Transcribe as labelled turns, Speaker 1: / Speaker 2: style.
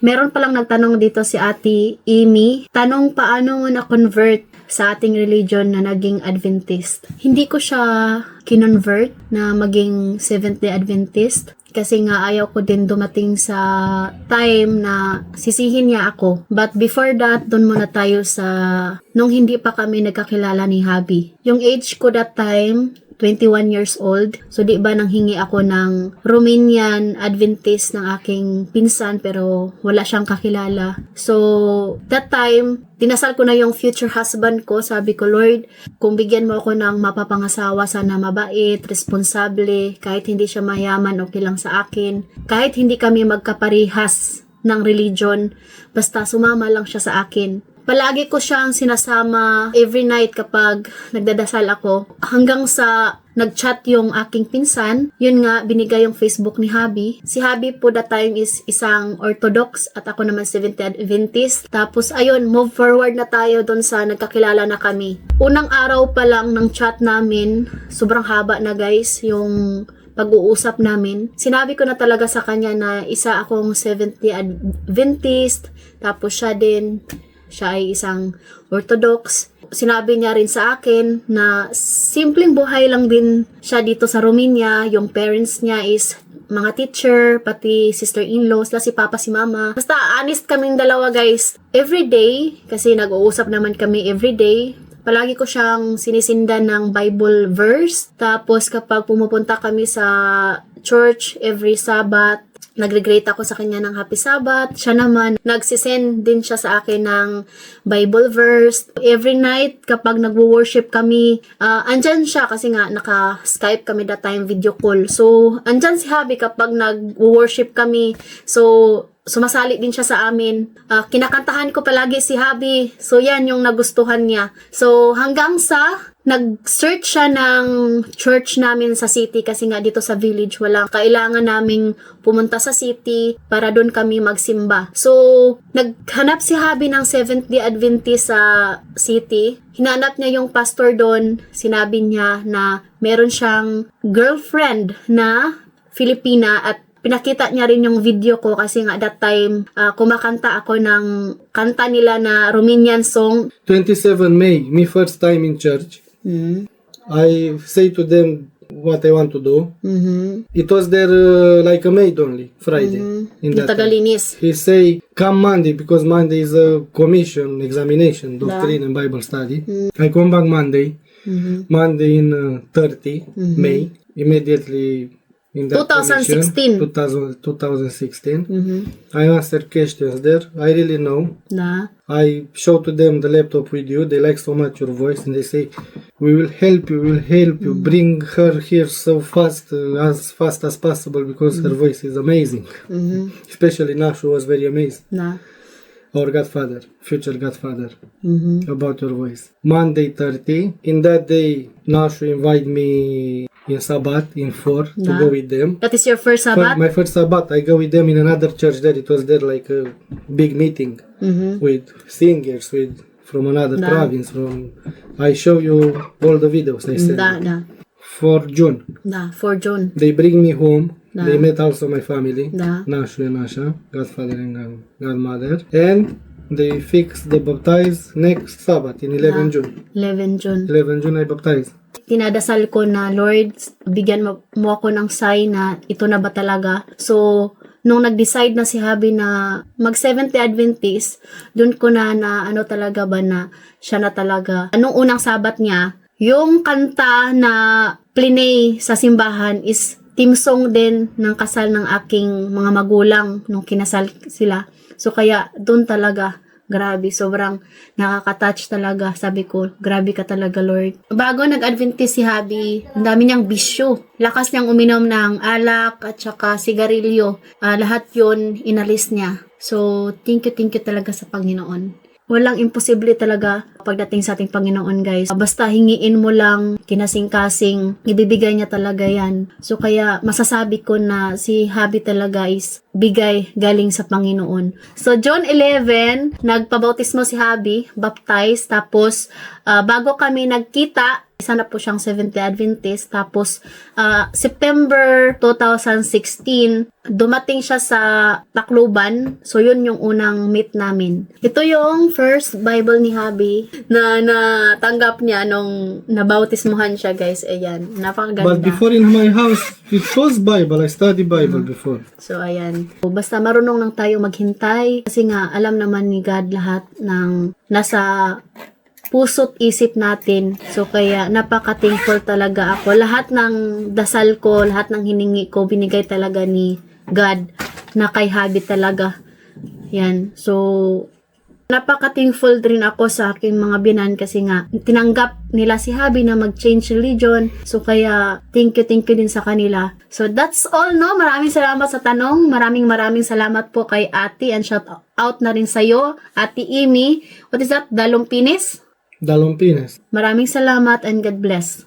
Speaker 1: Meron palang nagtanong dito si Ate Amy. Tanong, paano mo na-convert sa ating religion na naging Adventist? Hindi ko siya kinonvert na maging Seventh-day Adventist. Kasi nga ayaw ko din dumating sa time na sisihin niya ako. But before that, dun muna tayo sa nung hindi pa kami nagkakilala ni Habi. Yung age ko that time, 21 years old. So, di ba nanghingi ako ng Romanian Adventist ng aking pinsan pero wala siyang kakilala. So, that time, dinasal ko na yung future husband ko. Sabi ko, Lord, kung bigyan mo ako ng mapapangasawa, sana mabait, responsable, kahit hindi siya mayaman, okay lang sa akin. Kahit hindi kami magkaparihas ng religion, basta sumama lang siya sa akin. Palagi ko siyang sinasama every night kapag nagdadasal ako. Hanggang sa nag-chat yung aking pinsan, yun nga, binigay yung Facebook ni Habi. Si Habi po that time is isang Orthodox at ako naman Seventh-day Adventist. Tapos ayun, move forward na tayo doon sa nagkakilala na kami. Unang araw pa lang ng chat namin, sobrang haba na guys, yung pag-uusap namin. Sinabi ko na talaga sa kanya na isa akong Seventh-day Adventist, tapos siya ay isang Orthodox. Sinabi niya rin sa akin na simpleng buhay lang din siya dito sa Romania. Yung parents niya is mga teacher, pati sister-in-law, sila si papa, si mama. Basta honest kaming dalawa guys. Every day, kasi nag-uusap naman kami every day, palagi ko siyang sinisindan ng Bible verse. Tapos kapag pumupunta kami sa church every Sabbath, nagre-greet ako sa kanya ng Happy Sabbath. Siya naman, nagsisend din siya sa akin ng Bible verse. Every night, kapag nagwo-worship kami, andyan siya kasi nga, naka-Skype kami that time, video call. So, andyan si Habi kapag nagwo-worship kami. So, sumasali din siya sa amin. Kinakantahan ko palagi si Habi. So, yan yung nagustuhan niya. So, hanggang sa nag-search siya ng church namin sa city kasi nga dito sa village wala. Kailangan naming pumunta sa city para doon kami magsimba. So, naghanap si Habi ng Seventh-day Adventist sa city. Hinanap niya yung pastor doon. Sinabi niya na meron siyang girlfriend na Filipina at pinakita niya rin yung video ko kasi nga that time kumakanta ako ng kanta nila na Romanian song.
Speaker 2: 27 May, me first time in church. I say to them what I want to do. It was there like a maid only, Friday. In that
Speaker 1: Tagalinis.
Speaker 2: he say, come Monday, because Monday is a commission, examination, doctrine and Bible study. I come back Monday. Monday in 30 May, immediately in that
Speaker 1: 2016.
Speaker 2: commission, 2016. I answer questions there. I really know. I show to them the laptop with you. They like so much your voice, and they say, "We will help you. We will help you. Bring her here so fast, as fast as possible, because her voice is amazing." Especially Nashu was very amazed. Our godfather, future godfather, about your voice. Monday 30. In that day, Nashu invite me in Sabbath in 4 to go with them.
Speaker 1: That is your first Sabbath?
Speaker 2: My first Sabbath, I go with them in another church there. It was there like a big meeting with singers from another province. I show you all the videos I sent. For June.
Speaker 1: For June.
Speaker 2: They bring me home. They met also my family. Nashu and Asha, godfather and godmother. And they fix the baptize next Sabbath in 11 June.
Speaker 1: 11 June.
Speaker 2: 11 June I baptize.
Speaker 1: Tinadasal ko na, Lord, bigyan mo ako ng sign na ito na ba talaga. So, nung nag-decide na si Habi na mag Seventh-day Adventist, dun ko na ano talaga ba na siya na talaga. Anong unang Sabat niya, yung kanta na plinay sa simbahan is team song din ng kasal ng aking mga magulang nung kinasal sila. So, kaya dun talaga, grabe, sobrang nakaka-touch talaga. Sabi ko, grabe ka talaga, Lord. Bago nag-Adventist si Habi, ang dami niyang bisyo. Lakas niyang uminom ng alak at saka sigarilyo. Lahat yon inalis niya. So, thank you talaga sa Panginoon. Walang imposible talaga pagdating sa ating Panginoon, guys. Basta hingiin mo lang, kinasing-kasing, ibibigay niya talaga yan. So, kaya masasabi ko na si Habi talaga is bigay galing sa Panginoon. So, John 11, nagpabautismo si Habi, baptize, tapos bago kami nagkita, Isa na po siyang Seventh-day Adventist. Tapos, September 2016, dumating siya sa Tacloban. So, yun yung unang meet namin. Ito yung first Bible ni Habi na natanggap niya nung nabautismuhan siya, guys. Ayan. Napakaganda.
Speaker 2: But before in my house, it was Bible. I study Bible before.
Speaker 1: So, ayan. Basta marunong lang tayo maghintay. Kasi nga, alam naman ni God lahat ng nasa puso't isip natin. So, kaya napaka-thankful talaga ako. Lahat ng dasal ko, lahat ng hiningi ko, binigay talaga ni God na kay Habi talaga. Yan. So, napaka-thankful rin ako sa aking mga binan kasi nga, tinanggap nila si Habi na mag-change religion. So, kaya, thank you din sa kanila. So, that's all, no? Maraming salamat sa tanong. Maraming salamat po kay Ate and shout out na rin sa'yo, Ate Amy. What is that? Dalong Pinis?
Speaker 2: Dalong Pinis.
Speaker 1: Maraming salamat and God bless.